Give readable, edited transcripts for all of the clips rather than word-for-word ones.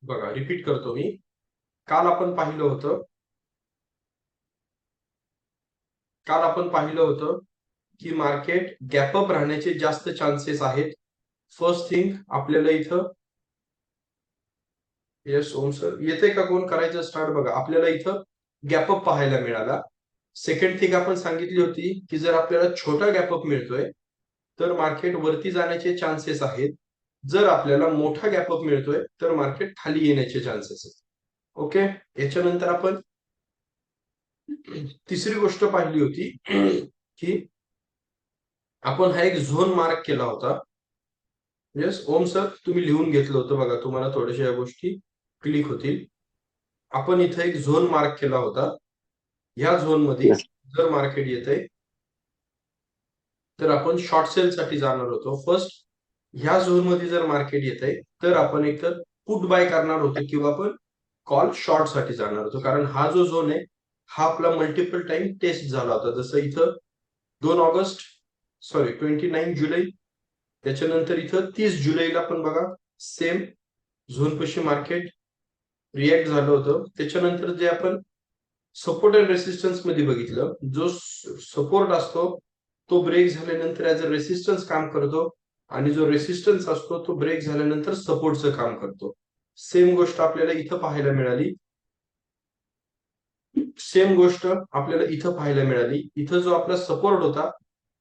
बघा, रिपीट करतो मी. काल आपण पाहिलं होतं काल आपण पाहिलं होतं की मार्केट गॅप अप राहण्याचे जास्त चान्सेस आहेत. फर्स्ट थिंग आपल्याला इथं, येस ओम सर येते का, कोण करायचं स्टार्ट? बघा, आपल्याला इथं गॅप अप पाहायला मिळाला. सेकंड थिंग आपण सांगितली होती की जर आपल्याला छोटा गॅप अप मिळतोय तर मार्केट वरती जाण्याचे चान्सेस आहेत. जर आपल्याला मोठा गॅप अप मिळतोय तर मार्केट खाली येण्याचे चान्सेस आहेत. ओके, याच्यानंतर आपण तिसरी गोष्ट पाहिली होती की आपण हा एक झोन मार्क केला होता. येस ओम सर, तुम्ही लिहून घेतलं होतं बघा, तुम्हाला थोड्याशा या गोष्टी क्लिक होतील. आपण इथे एक झोन मार्क केला होता. ह्या झोन मध्ये येस जर मार्केट येतंय तर आपण शॉर्ट सेल साठी जाणार होतो फर्स्ट. ह्या झोन मध्ये जर मार्केट येतंय तर आपण एक तर पुट बाय करणार होतो किंवा आपण कॉल शॉर्ट साठी जाणार होतो, कारण हा जो झोन आहे हा आपला मल्टिपल टाइम टेस्ट झाला होता. जसं इथं 2 ऑगस्ट, सॉरी 29 जुलै, त्याच्यानंतर इथं 30 जुलैला पण बघा सेम झोन पशी मार्केट रिॲक्ट झालं होतं. त्याच्यानंतर जे आपण सपोर्ट अँड रेसिस्टन्स मध्ये बघितलं, जो सपोर्ट असतो तो ब्रेक झाल्यानंतर ऍज अ रेसिस्टन्स काम करतो आणि जो रेसिस्टन्स असतो तो ब्रेक झाल्यानंतर सपोर्टचं काम करतो. सेम गोष्ट आपल्याला इथं पाहायला मिळाली. सेम गोष्ट आपल्याला इथं पाहायला मिळाली. इथं जो आपला सपोर्ट होता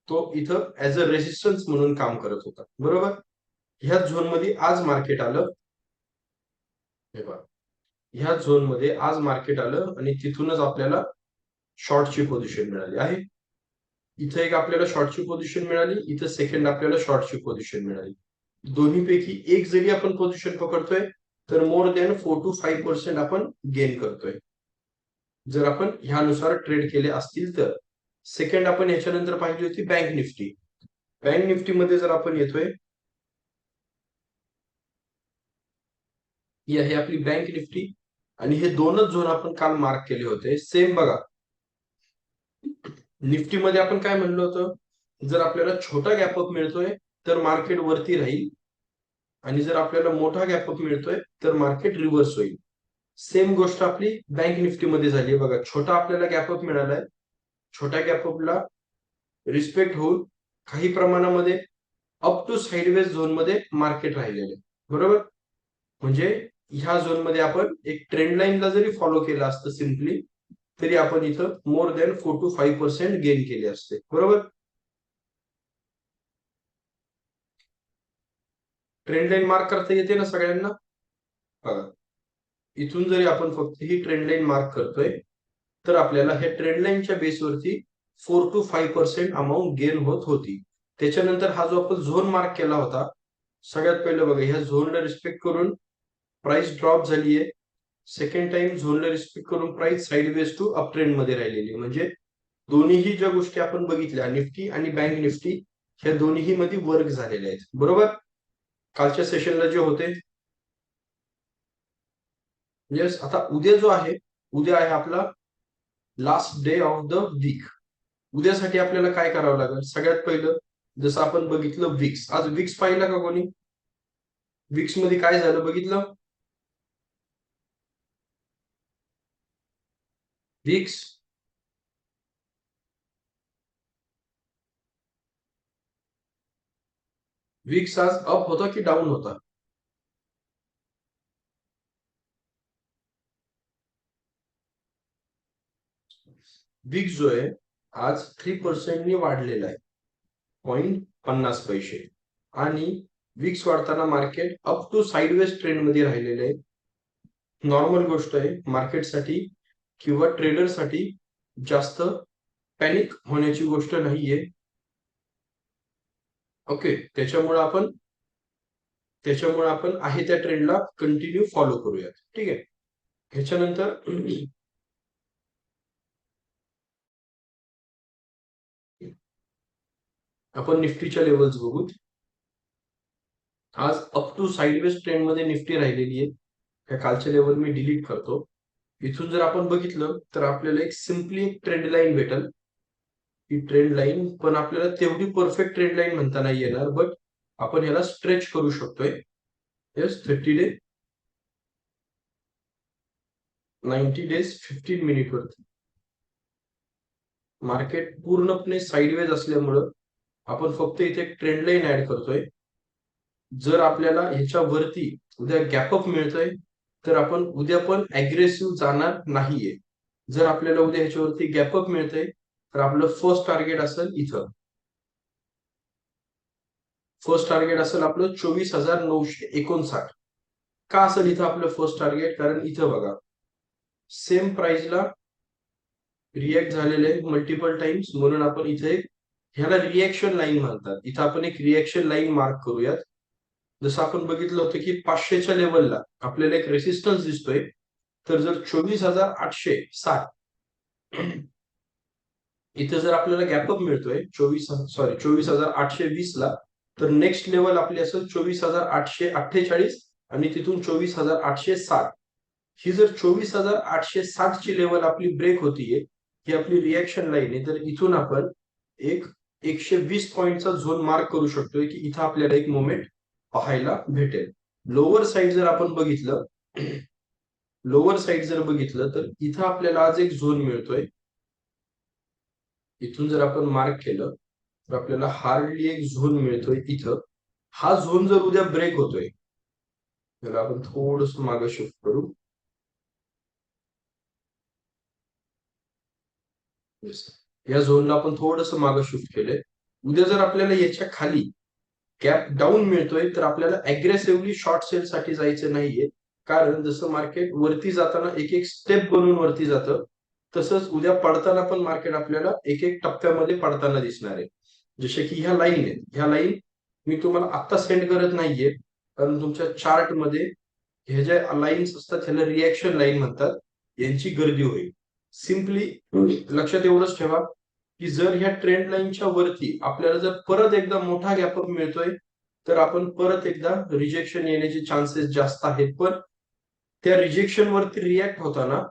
तो इथं ऍज अ रेसिस्टन्स म्हणून काम करत होता, बरोबर. ह्या झोन मध्ये आज मार्केट आलं. हे पहा, ह्या झोन मध्ये आज मार्केट आलं आणि तिथूनच आपल्याला शॉर्टची पोझिशन मिळाली आहे. इथं एक आपल्याला शॉर्टची पोझिशन मिळाली, इथं सेकंड आपल्याला शॉर्टची पोझिशन मिळाली. दोन्हीपैकी एक जरी आपण पोझिशन पकडतोय तर मोर दॅन 4 to 5% आपण गेन करतोय, जर आपण ह्यानुसार ट्रेड केले असतील तर. सेकंड आपण याच्यानंतर पाहिली होती बँक निफ्टी. बँक निफ्टी मध्ये जर आपण येतोय, ही आहे आपली बँक निफ्टी आणि हे दोनच झोन आपण काल मार्क केले होते. सेम बघा, निफ्टीमध्ये आपण काय म्हणलं होतं, जर आपल्याला छोटा गॅपअप मिळतोय तर मार्केट वरती राहील आणि जर आपल्याला मोठा गॅपअप मिळतोय तर मार्केट रिव्हर्स होईल. सेम गोष्ट आपली बँक निफ्टी मध्ये झाली. बघा, छोटा आपल्याला गॅपअप मिळालाय, छोट्या गॅपअपला रिस्पेक्ट होऊन काही प्रमाणामध्ये अप टू साइडवेज झोन मध्ये मार्केट राहिलेले, बरोबर. म्हणजे ह्या झोन मध्ये आपण एक ट्रेंड लाईनला जरी फॉलो केलं असतं सिम्पली, तरी आपण इथं मोर दॅन 4 to 5% गेन केले असते, बरोबर. ट्रेंड लाईन मार्क करता येते ना सगळ्यांना? बघा, इथून जरी आपण फक्त ही ट्रेंड लाईन मार्क करतोय तर आपल्याला ह्या ट्रेंड लाईनच्या बेसवरती 4 to 5% अमाऊंट गेन होत होती. त्याच्यानंतर हा जो आपण झोन मार्क केला होता, सगळ्यात पहिलं बघा, ह्या झोनला रिस्पेक्ट करून प्राइस ड्रॉप झालीये. सेकंड टाइम झोनला रिस्पेक्ट करून price sideways to up trend मध्ये राहिलेली. म्हणजे दोन्हीही ज्या गोष्टी आपण बघितल्या, निफ्टी आणि बँक निफ्टी, ह्या दोन्ही मध्ये वर्क झालेल्या आहेत, बरोबर. कालच्या सेशनला जे होते. येस, आता उद्या जो आहे, उद्या आहे आपला last day of the week. उद्यासाठी आपल्याला काय करावं लागेल? सगळ्यात पहिलं, जसं आपण बघितलं विक्स, आज विक्स पाहिला का कोणी? विक्स मध्ये काय झालं बघितलं? विक्स विक्स आज अप होता की डाऊन होता? विक्स जो आहे आज 3% वाढलेला आहे, 0.50 आणि विक्स वाढताना market up to sideways trend मध्ये राहिलेले आहे. नॉर्मल गोष्ट आहे मार्केटसाठी किंवा ट्रेडरसाठी, जास्त पॅनिक होण्याची गोष्ट नाहीये. ओके, त्याच्यामुळे आपण आहे त्या ट्रेंडला कंटिन्यू फॉलो करूयात, ठीक आहे. ह्याच्यानंतर आपण निफ्टीच्या लेवल्स बघू. आज अप टू साइडवेज ट्रेंड मध्ये निफ्टी राहिलेली आहे. त्या कालच्या लेवल मी डिलीट करतो. इथून जर आपण बघितलं तर आपल्याला एक सिम्पली एक ट्रेंड लाईन भेटल. ही ट्रेंड लाईन पण आपल्याला तेवढी परफेक्ट ट्रेंड लाईन म्हणता नाही येणार, बट आपण ह्याला स्ट्रेच करू शकतोय. येस, 30 डे 90 डेज 15 मिनिट वरती मार्केट पूर्णपणे साईडवेज असल्यामुळं आपण फक्त इथे एक ट्रेंड लाईन ऍड करतोय. जर आपल्याला ह्याच्या वरती उद्या गॅपअप मिळतोय तर आपण उद्या पण अग्रेसिव्ह जाणार नाहीये. जर आपल्याला उद्या ह्याच्यावरती गॅपअप मिळतंय तर आपलं फर्स्ट टार्गेट असेल इथं. फर्स्ट टार्गेट असेल आपलं 24,959. का असेल इथं आपलं फर्स्ट टार्गेट? कारण इथं बघा सेम प्राइसला रिॲक्ट झालेले मल्टिपल टाइम्स, म्हणून आपण इथे ह्याला रिएक्शन लाईन म्हणतात. इथं आपण एक रिएक्शन लाईन मार्क करूयात. जसं आपण बघितलं होतं की 500च्या लेवलला आपल्याला एक रेसिस्टन्स दिसतोय. तर जर 24,860 इथे जर आपल्याला गॅपअप मिळतोय 24,820 ला, तर नेक्स्ट लेवल आपली असेल 24,848 आणि तिथून 24,860. ही जर 24,860 ची लेवल आपली ब्रेक होतीये, ही आपली रिएक्शन लाईन आहे, तर इथून आपण एक 120 पॉईंटचा झोन मार्क करू शकतोय की इथं आपल्याला एक मोमेंट पाहायला भेटेल. लोअर साईड जर आपण बघितलं लोअर साईड जर बघितलं तर इथं आपल्याला आज एक झोन मिळतोय. इथून जर आपण मार्क केलं तर आपल्याला हार्डली एक झोन मिळतोय इथं. हा झोन जर उद्या ब्रेक होतोय, तर आपण थोडस मागे शिफ्ट करू. या झोनला आपण थोडस मागे शिफ्ट केलंय. उद्या जर आपल्याला याच्या खाली गॅप डाऊन मिळतोय तर आपल्याला अग्रेसिव्हली शॉर्ट सेल साठी जायचं नाहीये. कारण जसं मार्केट वरती जाताना एक एक स्टेप बनवून वरती जातं, तसंच उद्या पडताना पण मार्केट आपल्याला एक एक टप्प्यामध्ये पडताना दिसणार आहे. जसे की ह्या लाईन आहेत, ह्या लाईन मी तुम्हाला आत्ता सेंड करत नाहीये, कारण तुमच्या चार्ट मध्ये ह्या ज्या लाईन्स असतात ह्याला रिएक्शन लाईन म्हणतात, यांची गर्दी होईल. सिम्पली लक्षात एवढंच ठेवा की जर ह्या ट्रेंड लाईनच्या वरती आपल्याला जर परत एकदा मोठा गॅपअप मिळतोय तर आपण परत एकदा रिजेक्शन येण्याचे चान्सेस जास्त आहेत. पण त्या रिजेक्शन वरती रिॲक्ट होताना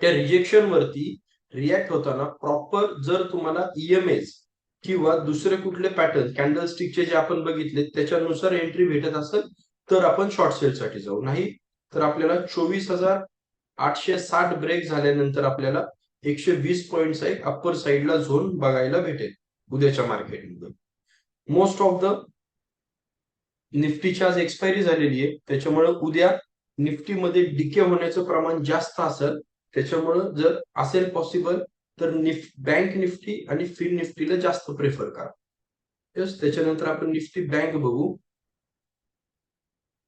त्या रिजेक्शन वरती रिॲक्ट होताना प्रॉपर जर तुम्हाला ईएमएस किंवा दुसरे कुठले पॅटर्न कॅन्डलस्टिकचे जे आपण बघितले त्याच्यानुसार एंट्री भेटत असेल तर आपण शॉर्ट सेल साठी जाऊ. नाही तर आपल्याला 24,860 ब्रेक झाल्यानंतर आपल्याला 120 पॉईंटचा एक अप्पर साईडला झोन बघायला भेटेल उद्याच्या मार्केटमध्ये. मोस्ट ऑफ द निफ्टीची आज एक्सपायरी झालेली आहे, त्याच्यामुळे उद्या निफ्टीमध्ये डिके होण्याचं प्रमाण जास्त असेल. त्याच्यामुळं जर असेल पॉसिबल तर बँक निफ्टी आणि फिन निफ्टीला जास्त प्रेफर करा. यस, त्याच्यानंतर आपण निफ्टी बँक बघू.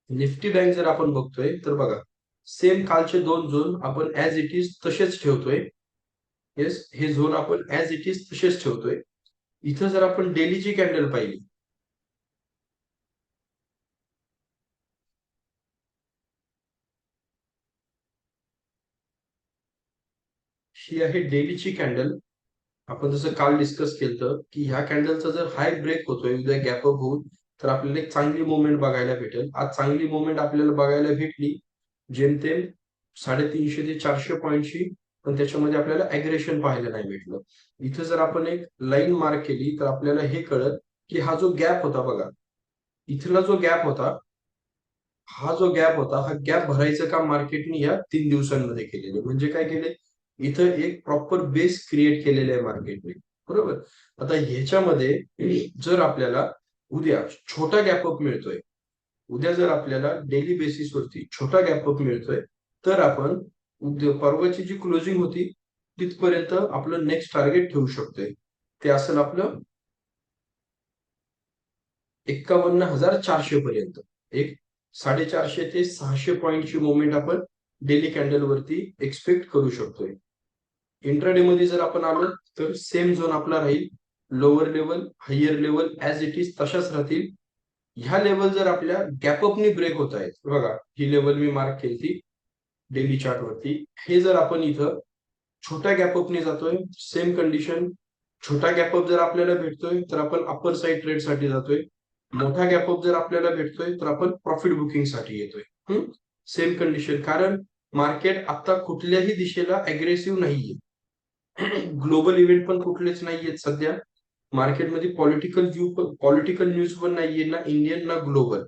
निफ्टी बँक जर आपण बघतोय तर बघा सेम कालचे दोन झोन आपण ऍज इट इज तसेच ठेवतोय. येस, हे झोन आपण ऍज इट इज तसेच ठेवतोय. इथं जर आपण डेलीची कॅन्डल पाहिली, ही आहे डेलीची कॅन्डल. आपण जसं काल डिस्कस केलं की ह्या कॅन्डलचा जर हाय ब्रेक होतोय उद्या गॅपअप होऊन, तर आपल्याला एक चांगली मुवमेंट बघायला भेटेल. आज चांगली मुवमेंट आपल्याला बघायला भेटली जेमतेम 350 ते 400 पॉईंटची, पण त्याच्यामध्ये आपल्याला अग्रेशन पाहायला नाही भेटलं. इथं जर आपण एक लाईन मार्क केली तर आपल्याला हे कळत की हा जो गॅप होता बघा, इथला जो गॅप होता, हा जो गॅप होता, हा गॅप भरायचं काम मार्केटने या 3 दिवसांमध्ये केलेलं. म्हणजे काय केले, इथं एक प्रॉपर बेस क्रिएट केलेले आहे मार्केटने. बरोबर. आता ह्याच्यामध्ये जर आपल्याला उद्या छोटा गॅपअप मिळतोय, उद्या जर आपल्याला डेली बेसिसवरती छोटा गॅपअप मिळतोय, तर आपण उद्या परवाची जी क्लोजिंग होती तिथपर्यंत आपलं नेक्स्ट टार्गेट ठेवू शकतोय. ते असेल आपलं 51,400 पर्यंत. एक 450 ते 600 पॉईंटची मुवमेंट आपण डेली कॅन्डल वरती एक्सपेक्ट करू शकतोय. इंट्राडे मध्ये जर आपण आलो तर सेम झोन आपला राहील. Lower level higher level as it is तशाच राहतील. ह्या लेवल जर आपल्या गॅपअपनी ब्रेक होत आहेत, बघा ही लेवल मी मार्क केली डेली चार्ट वरती, हे जर आपण इथं छोट्या गॅपअपने जातोय, सेम कंडिशन. छोटा गॅपअप जर आपल्याला भेटतोय तर आपण अप्पर साईड ट्रेड साठी जातोय. मोठा गॅपअप जर आपल्याला भेटतोय तर आपण प्रॉफिट बुकिंग साठी येतोय. सेम कंडिशन, कारण मार्केट आता कुठल्याही दिशेला अग्रेसिव्ह नाहीये. ग्लोबल इव्हेंट पण कुठलेच नाहीयेत सध्या. मार्केटमध्ये पॉलिटिकल न्यूज पण नाहीये, ना इंडियन ना ग्लोबल.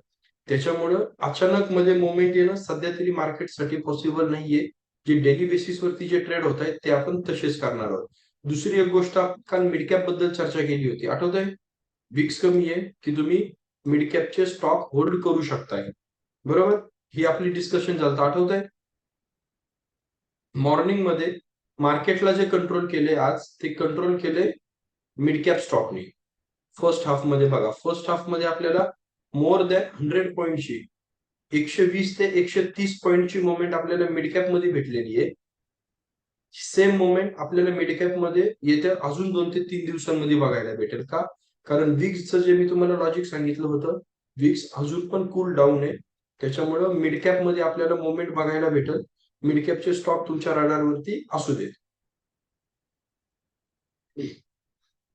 त्याच्यामुळं अचानक मध्ये मोमेंट येणं सध्या तरी मार्केटसाठी पॉसिबल नाहीये. जे डेली बेसिसवरती जे ट्रेड होत आहेत ते आपण तसेच करणार आहोत. दुसरी एक गोष्ट, आपण काल मिड कॅप बद्दल चर्चा केली होती, आठवत आहे? विक्स कमी आहे की तुम्ही मिड कॅपचे स्टॉक होल्ड करू शकताय, बरोबर? ही आपली डिस्कशन झालं, आठवत आहे? मॉर्निंग मध्ये मार्केटला जे कंट्रोल केले आज, ते कंट्रोल केले मिड कॅप स्टॉकने. फर्स्ट हाफ मध्ये बघा, फर्स्ट हाफ मध्ये आपल्याला मोर दॅन 100 पॉईंटची, 120 ते 130 पॉईंटची मोमेंट आपल्याला मिड कॅप मध्ये भेटलेली आहे. सेम मोमेंट आपल्याला मिड कॅप मध्ये येत्या अजून 2 ते 3 दिवसांमध्ये बघायला भेटेल. का? कारण विक्सचं जे मी तुम्हाला लॉजिक सांगितलं होतं, विक्स अजून पण कूल डाऊन आहे. त्याच्यामुळं मिड कॅप मध्ये आपल्याला मोमेंट बघायला भेटेल. मिड कॅपचे स्टॉक तुमच्या रडारवरती असू देत.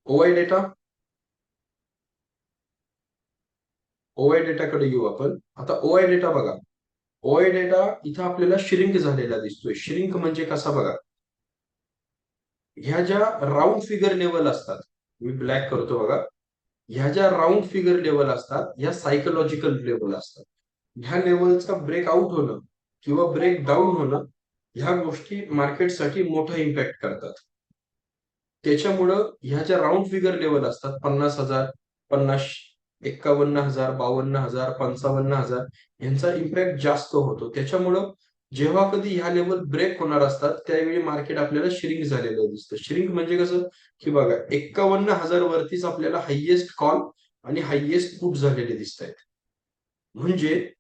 ओआय डेटा, ओआय डेटाकडे येऊ आपण. आता ओआय डेटा बघा, ओआय डेटा इथं आपल्याला श्रिंक झालेला दिसतोय. श्रिंक म्हणजे कसा बघा, ह्या ज्या राऊंड फिगर लेवल असतात, मी ब्लॅक करतो बघा, ह्या ज्या राऊंड फिगर लेवल असतात, ह्या सायकोलॉजिकल लेवल असतात. ह्या लेवलचा ब्रेकआउट होणं किंवा ब्रेक डाऊन होणं, ह्या गोष्टी मार्केटसाठी मोठा इम्पॅक्ट करतात. त्याच्यामुळं ह्या ज्या राऊंड फिगर लेवल असतात, 50,000, 50, 51,000, 52,000, 55,000, यांचा इम्पॅक्ट जास्त होतो. त्याच्यामुळं जेव्हा कधी ह्या लेवल ब्रेक होणार असतात, त्यावेळी मार्केट आपल्याला श्रिंक झालेलं दिसतं. श्रिंक म्हणजे कसं, की बघा 51,000 वरतीच आपल्याला हायेस्ट कॉल आणि हायेस्ट पुट झालेले दिसत आहेत. म्हणजे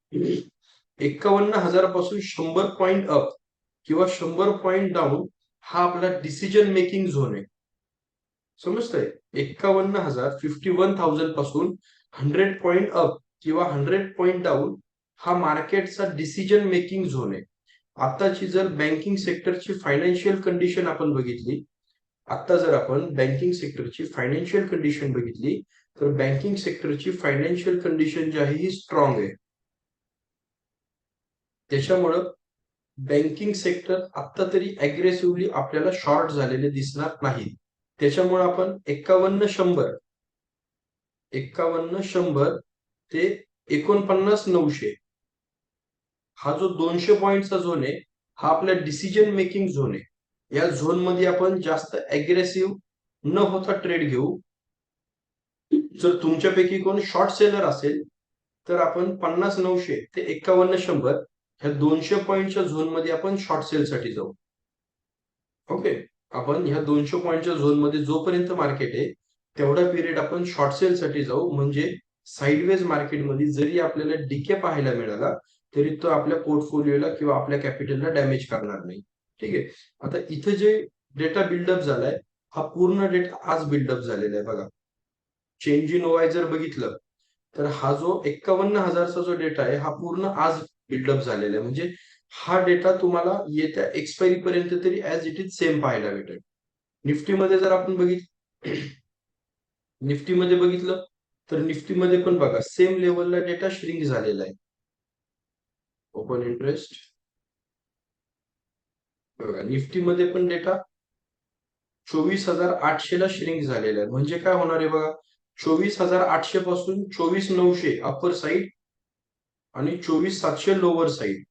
51,000 पासून 100 पॉईंट अप किंवा 100 पॉईंट डाऊन हा आपला डिसिजन मेकिंग झोन आहे. समजतंय? 51,000, 51,000 पासून 100 पॉईंट अप किंवा 100 पॉईंट डाऊन हा मार्केटचा डिसिजन मेकिंग झोन आहे. आताची जर बँकिंग सेक्टरची फायनान्शियल कंडिशन आपण बघितली, आता जर आपण बँकिंग सेक्टरची फायनान्शियल कंडिशन बघितली, तर बँकिंग सेक्टरची फायनान्शियल कंडिशन जी आहे ही स्ट्रॉंग आहे. त्याच्यामुळं बँकिंग सेक्टर आता तरी अग्रेसिव्हली आपल्याला शॉर्ट झालेले दिसणार नाही. त्याच्यामुळे आपण 51,100 ते 49,900 हा जो 200 पॉईंटचा झोन आहे, हा आपला डिसिजन मेकिंग झोन आहे. या झोन मध्ये आपण जास्त अग्रेसिव्ह न होता ट्रेड घेऊ. जर तुमच्यापैकी कोण शॉर्ट सेलर असेल, तर आपण 50,900 ते 51,100 ह्या 200 पॉईंटच्या झोन मध्ये आपण शॉर्ट सेल साठी जाऊ. ओके, आपण ह्या 200 पॉईंटच्या झोन मध्ये जोपर्यंत मार्केट आहे, तेवढा पिरियड आपण शॉर्ट सेल साठी जाऊ. म्हणजे साईडवेज मार्केटमध्ये जरी आपल्याला डीके पाहायला मिळाला, तरी तो आपल्या पोर्टफोलिओला किंवा आपल्या कॅपिटलला डॅमेज करणार नाही. ठीक आहे. आता इथे जे डेटा बिल्डअप झालाय, हा पूर्ण डेटा आज बिल्डअप झालेला आहे बघा. चेंज इन ओआय जर बघितलं, तर हा जो 51,000चा जो डेटा आहे, हा पूर्ण आज बिल्डअप झालेला आहे. म्हणजे हा डेटा तुम्हाला येत्या एक्सपायरी पर्यंत तरी ऍज इट इज सेम पाहायला भेटेल. निफ्टीमध्ये जर आपण निफ्टीमध्ये बघितलं, तर निफ्टीमध्ये पण बघा सेम लेवलला डेटा श्रिंक झालेला आहे. ओपन इंटरेस्ट बघा, निफ्टीमध्ये पण डेटा 24,800 ला श्रिंक झालेला आहे. म्हणजे काय होणार आहे बघा, 24,800 पासून 24,900 अप्पर साईड आणि 24,700 लोअर साईड,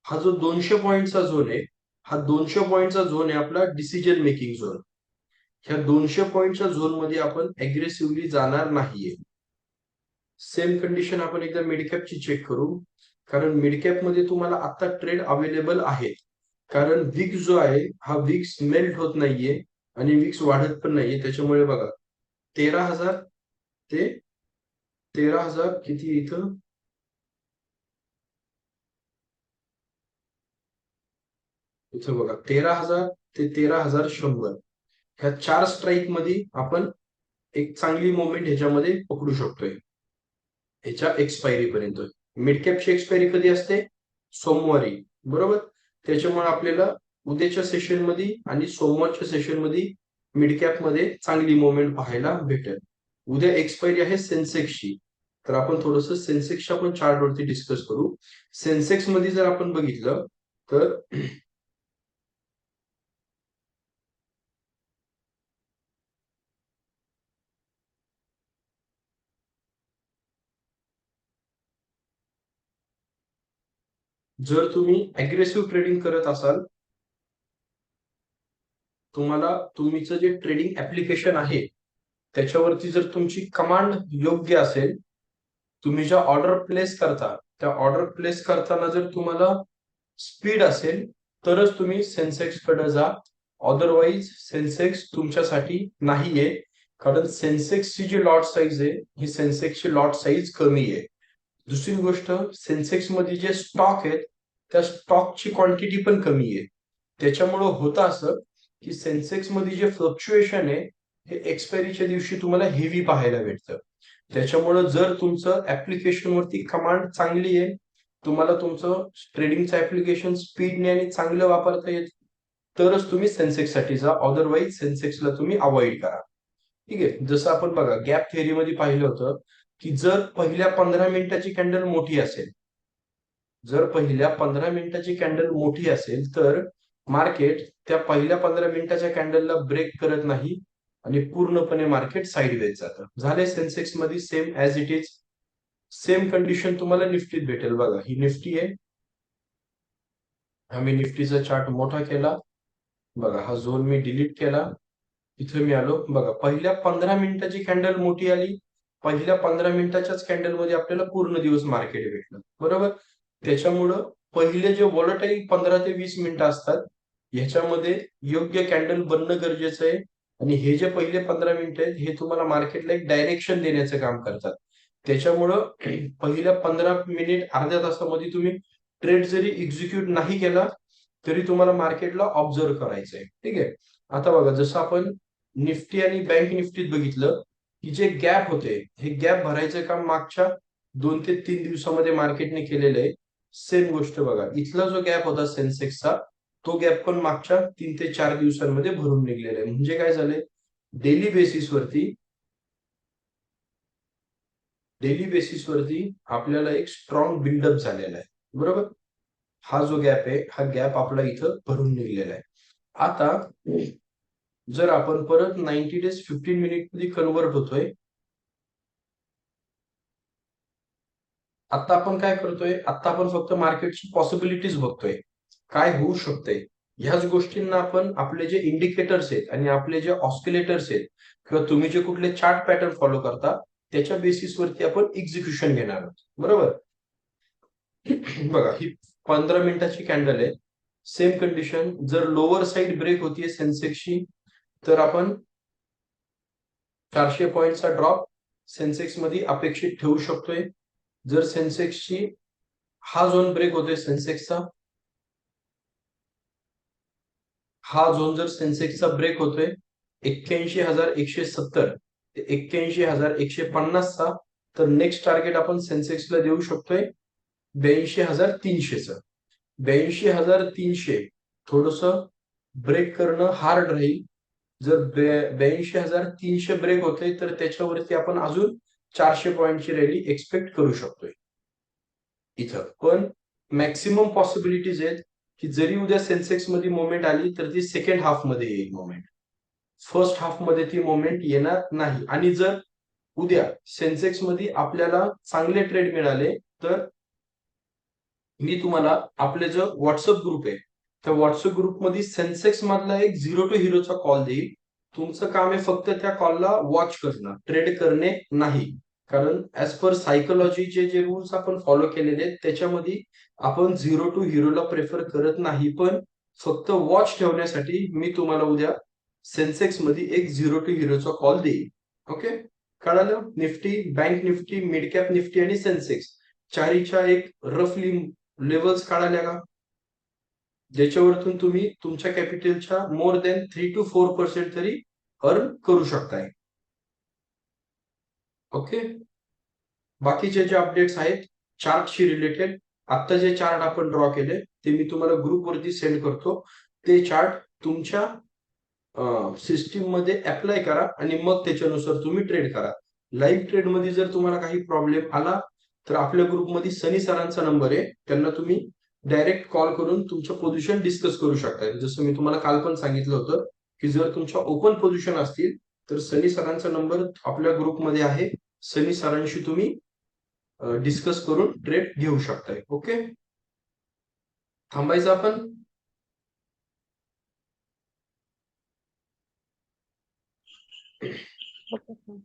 हा जो 200 पॉईंटचा झोन आहे, हा 200 पॉईंटचा झोन आहे आपला डिसिजन मेकिंग झोन. ह्या 200 पॉईंटच्या झोन मध्ये आपण अग्रेसिव्हली जाणार नाहीये. सेम कंडिशन आपण एकदा मिडकॅपची चेक करू, कारण मिडकॅप मध्ये तुम्हाला आता ट्रेड अवेलेबल आहे. कारण विक्स जो आहे, हा विक्स मेल्ट होत नाहीये आणि विक्स वाढत पण नाहीये. त्याच्यामुळे बघा 13,000 ते 13,000 किती इथं, इथं बघा 13,000 ते 13,100 ह्या 4 स्ट्राईक मध्ये आपण एक चांगली मोमेंट ह्याच्यामध्ये पकडू शकतोय ह्याच्या एक्सपायरी पर्यंत. मिड कॅपची एक्सपायरी कधी असते? सोमवारी, बरोबर? त्याच्यामुळे आपल्याला उद्याच्या सेशन मध्ये आणि सोमवारच्या सेशन मध्ये मिड कॅप मध्ये चांगली मोमेंट पाहायला भेटेल. उद्या एक्सपायरी आहे सेन्सेक्सची, तर आपण थोडस सेन्सेक्सच्या पण चार्ट वरती डिस्कस करू. सेन्सेक्स मध्ये जर आपण बघितलं, तर जर तुम्ही अग्रेसिव्ह ट्रेडिंग करत असाल, तुम्हाला तुमचं जे ट्रेडिंग ऍप्लिकेशन आहे त्याच्यावरती जर तुमची कमांड योग्य असेल, तुम्ही ज्या ऑर्डर प्लेस करता त्या ऑर्डर प्लेस करताना जर तुम्हाला स्पीड असेल तरच तुम्ही सेन्सेक्स कडे जा. अदरवाईज सेन्सेक्स तुमच्यासाठी नाहीये, कारण सेन्सेक्सची जी लॉट साईज आहे ही सेन्सेक्सची लॉट साईज कमी आहे. दुसरी गोष्ट, सेन्सेक्स मध्ये जे स्टॉक आहेत त्या स्टॉकची क्वांटिटी पण कमी आहे. त्याच्यामुळं होतं असं की सेन्सेक्स मध्ये जे फ्लक्च्युएशन आहे हे एक्सपायरीच्या दिवशी तुम्हाला हेवी पाहायला भेटतं. त्याच्यामुळं जर तुमचं ऍप्लिकेशन वरती कमांड चांगली आहे, तुम्हाला तुमचं ट्रेडिंगचं ऍप्लिकेशन स्पीडने आणि चांगलं वापरता येत, तरच तुम्ही सेन्सेक्स साठी जा. अदरवाईज सेन्सेक्सला तुम्ही अवॉइड करा. ठीक आहे. जसं आपण बघा गॅप थेअरीमध्ये पाहिलं होतं की जर पहिल्या 15 मिनिटाची कॅन्डल मोठी असेल, जर पहिल्या 15 मिनिटाची कॅन्डल मोठी असेल तर मार्केट त्या पहिल्या 15 मिनिटाच्या कॅन्डलला ब्रेक करत नाही आणि पूर्णपणे मार्केट साईडवेज जातं. झाले सेन्सेक्स मध्ये same as it is. Same condition तुम्हाला निफ्टीत भेटेल. बघा ही निफ्टी आहे, आम्ही निफ्टीचा चार्ट मोठा केला. बघा हा झोन मी डिलीट केला, इथे मी आलो. बघा पहिल्या 15 मिनिटाची कॅन्डल मोठी आली, पहिल्या 15 मिनिटाच्याच कॅन्डल मध्ये आपल्याला पूर्ण दिवस मार्केट भेटलं, बरोबर. त्याच्यामुळं पहिले जे व्हॉलटाईल 15 ते 20 मिनिटं असतात ह्याच्यामध्ये योग्य कॅन्डल बनणं गरजेचं आहे. आणि हे जे पहिले 15 मिनिटं आहेत हे तुम्हाला मार्केटला एक डायरेक्शन देण्याचं काम करतात. त्याच्यामुळं पहिल्या 15 मिनिट अर्ध्या तासामध्ये तुम्ही ट्रेड जरी एक्झिक्यूट नाही केला तरी तुम्हाला मार्केटला ऑब्झर्व करायचंय. ठीक आहे. आता बघा जसं आपण निफ्टी आणि बँक निफ्टीत बघितलं की जे गॅप होते हे गॅप भरायचं काम मागच्या 2 ते 3 दिवसामध्ये मार्केटने केलेलं आहे. सेम गोष्ट बघा, इथला जो गॅप होता सेन्सेक्सचा तो गॅप पण मागच्या 3 ते 4 दिवसांमध्ये भरून निघलेला आहे. म्हणजे काय झालंय, डेली बेसिसवरती डेली बेसिसवरती आपल्याला एक स्ट्रॉंग बिल्डअप झालेला आहे, बरोबर. हा जो गॅप आहे हा गॅप आपला इथं भरून निघलेला आहे. आता जर आपण परत 90 डेज 15 मिनिट मध्ये कन्वर्ट होतोय, आता आपण काय करतोय, आता आपण फक्त मार्केटची पॉसिबिलिटीज बघतोय, काय होऊ शकतंय. ह्याच गोष्टींना आपण आपले जे इंडिकेटर्स आहेत आणि आपले जे ऑस्किलेटर्स आहेत किंवा तुम्ही जे कुठले चार्ट पॅटर्न फॉलो करता त्याच्या बेसिसवरती आपण एक्झिक्युशन घेणार आहोत, बरोबर. बघा ही 15 मिनिटाची कॅन्डल आहे. सेम कंडिशन, जर लोअर साइड ब्रेक होतीये सेन्सेक्सची तर आपण 400 पॉईंटचा ड्रॉप सेन्सेक्स मध्ये अपेक्षित ठेवू शकतोय. जर सेन्सेक्सची हा झोन ब्रेक होतोय सेन्सेक्सचा, हा झोन जर सेन्सेक्सचा ब्रेक होतोय 81,170 ते 81,150चा, तर नेक्स्ट टार्गेट आपण सेन्सेक्सला देऊ शकतोय 82,300च. 82,300 थोडस ब्रेक करणं हार्ड राहील. जर 82,300 ब्रेक होते तर त्याच्यावरती आपण अजून 400 पॉईंटची रॅली एक्सपेक्ट करू शकतोय इथं. पण मॅक्सिमम पॉसिबिलिटीज आहेत की जरी उद्या सेन्सेक्स मध्ये मोमेंट आली तर ती सेकंड हाफ मध्ये येईल मोमेंट, फर्स्ट हाफ मध्ये ती मोमेंट येणार नाही. आणि जर उद्या सेन्सेक्स मध्ये आपल्याला चांगले ट्रेड मिळाले तर मी तुम्हाला आपले जो व्हॉट्सअप ग्रुप आहे त्या व्हॉट्सअप ग्रुपमध्ये सेन्सेक्स मधला एक 0 टू हिरोचा कॉल देईल. तुमचं काम आहे फक्त त्या कॉलला वॉच करणं, ट्रेड करणे नाही. कारण ऍज पर सायकोलॉजीचे जे रूल्स आपण फॉलो केलेले आहेत त्याच्यामध्ये आपण 0 टू हिरोला प्रेफर करत नाही, पण फक्त वॉच ठेवण्यासाठी मी तुम्हाला उद्या सेन्सेक्स मध्ये एक 0 टू हिरोचा कॉल देईल. ओके, कळालं. Nifty, bank Nifty, mid cap Nifty आणि सेन्सेक्स चारीच्या एक रफली लेवल्स काढायला का, ज्याच्यावरतून तुम्ही तुमच्या कॅपिटलच्या मोर दॅन 3 to 4% तरी अर्न करू शकताय. ओके. बाकीचे जे अपडेट्स आहेत चार्टशी रिलेटेड, आता जे चार्ट आपण ड्रॉ केले ते मी तुम्हाला ग्रुपवरती सेंड करतो. ते चार्ट तुमच्या सिस्टीम मध्ये अप्लाय करा आणि मग त्याच्यानुसार तुम्ही ट्रेड करा. लाईव्ह ट्रेड मध्ये जर तुम्हाला काही प्रॉब्लेम आला तर आपल्या ग्रुपमध्ये सनी सरांचा नंबर आहे, त्यांना तुम्ही डायरेक्ट कॉल करून तुमच्या पोझिशन डिस्कस करू शकता. जसं मी तुम्हाला काल पण सांगितलं होतं की जर तुमच्या ओपन पोझिशन असतील तर सनी सरांचा नंबर आपल्या ग्रुपमध्ये आहे. सनी सरांशी तुम्ही डिस्कस करून ट्रेड घेऊ शकताय. ओके. थांबायचं आपण. ओके.